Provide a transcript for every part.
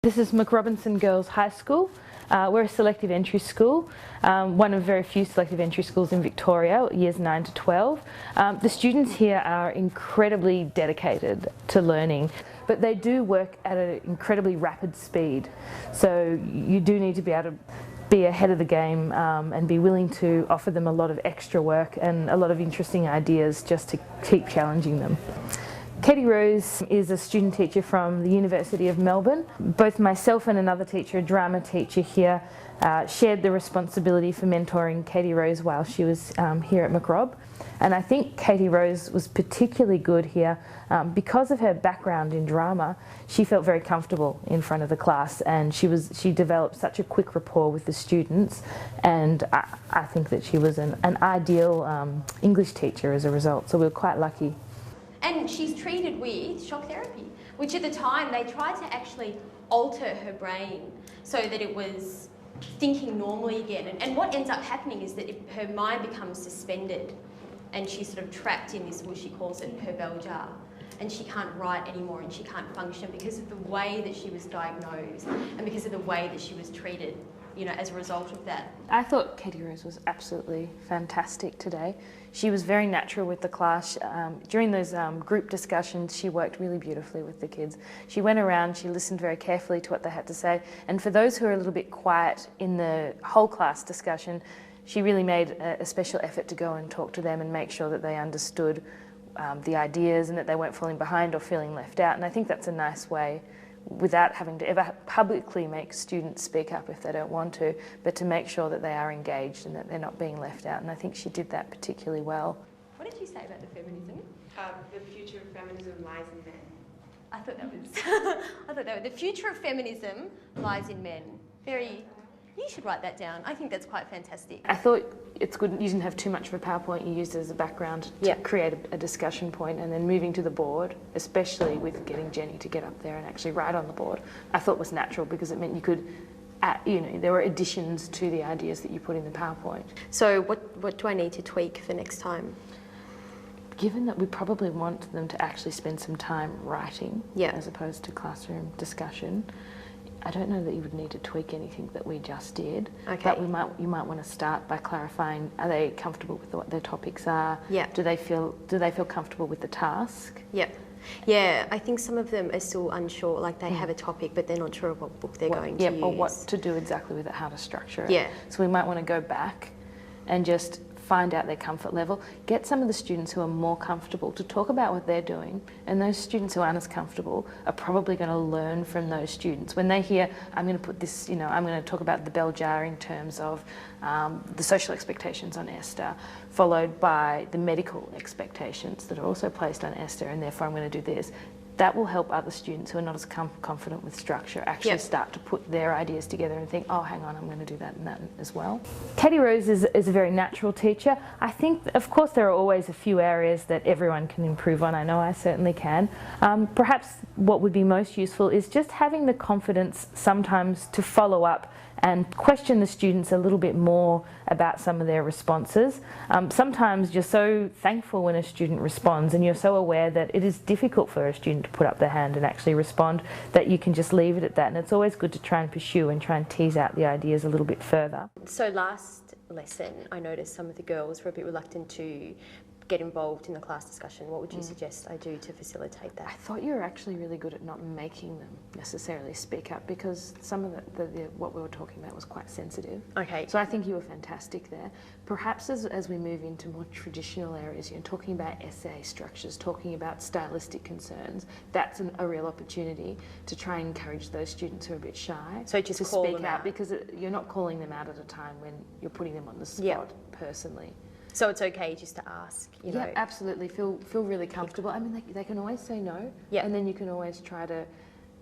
This is McRobinson Girls High School. We're a selective entry school, one of very few selective entry schools in Victoria, years 9 to 12. The students here are incredibly dedicated to learning, but they do work at an incredibly rapid speed. So you do need to be able to be ahead of the game and be willing to offer them a lot of extra work and a lot of interesting ideas just to keep challenging them. Katie Rose is a student teacher from the University of Melbourne. Both myself and another teacher, a drama teacher here, shared the responsibility for mentoring Katie Rose while she was here at Macrob. And I think Katie Rose was particularly good here because of her background in drama. She felt very comfortable in front of the class, and she developed such a quick rapport with the students, and I think that she was an ideal English teacher as a result, so we were quite lucky. And she's treated with shock therapy, which at the time they tried to actually alter her brain so that it was thinking normally again. And what ends up happening is that her mind becomes suspended and she's sort of trapped in this, what she calls it, her bell jar. And she can't write anymore and she can't function because of the way that she was diagnosed and because of the way that she was treated, you know, as a result of that. I thought Katie Rose was absolutely fantastic today. She was very natural with the class. During those group discussions, she worked really beautifully with the kids. She went around, she listened very carefully to what they had to say, and for those who are a little bit quiet in the whole class discussion, she really made a special effort to go and talk to them and make sure that they understood the ideas and that they weren't falling behind or feeling left out. And I think that's a nice way, without having to ever publicly make students speak up if they don't want to, but to make sure that they are engaged and that they're not being left out. And I think she did that particularly well. What did you say about the feminism? The future of feminism lies in men. I thought that was the future of feminism lies in men. You should write that down. I think that's quite fantastic. I thought it's good you didn't have too much of a PowerPoint. You used it as a background to create a discussion point, and then moving to the board, especially with getting Jenny to get up there and actually write on the board, I thought was natural because it meant you could, there were additions to the ideas that you put in the PowerPoint. So what do I need to tweak for next time? Given that we probably want them to actually spend some time writing as opposed to classroom discussion, I don't know that you would need to tweak anything that we just did. Okay. But you might want to start by clarifying: are they comfortable with what their topics are? Yeah. Do they feel comfortable with the task? Yep. Yeah, I think some of them are still unsure, like they have a topic but they're not sure of what book they're going to use. Or what to do exactly with it, how to structure it. Yeah. So we might want to go back and just find out their comfort level, get some of the students who are more comfortable to talk about what they're doing, and those students who aren't as comfortable are probably going to learn from those students. When they hear, I'm going to put this, I'm going to talk about the bell jar in terms of the social expectations on Esther, followed by the medical expectations that are also placed on Esther, and therefore I'm going to do this. That will help other students who are not as confident with structure actually start to put their ideas together and think, oh, hang on, I'm going to do that and that as well. Katie Rose is a very natural teacher. I think, of course, there are always a few areas that everyone can improve on. I know I certainly can. Perhaps what would be most useful is just having the confidence sometimes to follow up and question the students a little bit more about some of their responses. Sometimes you're so thankful when a student responds and you're so aware that it is difficult for a student to put up their hand and actually respond that you can just leave it at that, and it's always good to try and pursue and try and tease out the ideas a little bit further. So last lesson I noticed some of the girls were a bit reluctant to get involved in the class discussion. What would you suggest I do to facilitate that? I thought you were actually really good at not making them necessarily speak up, because some of what we were talking about was quite sensitive. Okay. So I think you were fantastic there. Perhaps as we move into more traditional areas, talking about essay structures, talking about stylistic concerns, that's a real opportunity to try and encourage those students who are a bit shy to speak out, because you're not calling them out at a time when you're putting them on the spot personally. So it's okay just to ask, Yeah, absolutely. Feel really comfortable. I mean, they can always say no, and then you can always try to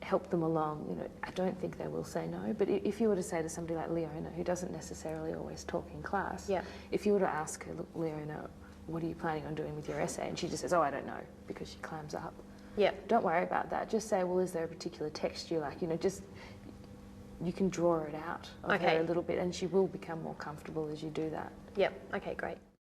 help them along. I don't think they will say no, but if you were to say to somebody like Leona, who doesn't necessarily always talk in class, if you were to ask her, look, Leona, what are you planning on doing with your essay? And she just says, oh, I don't know, because she climbs up. Yeah. Don't worry about that. Just say, well, is there a particular text you like? You can draw it out of her a little bit, and she will become more comfortable as you do that. Yep. Okay, great.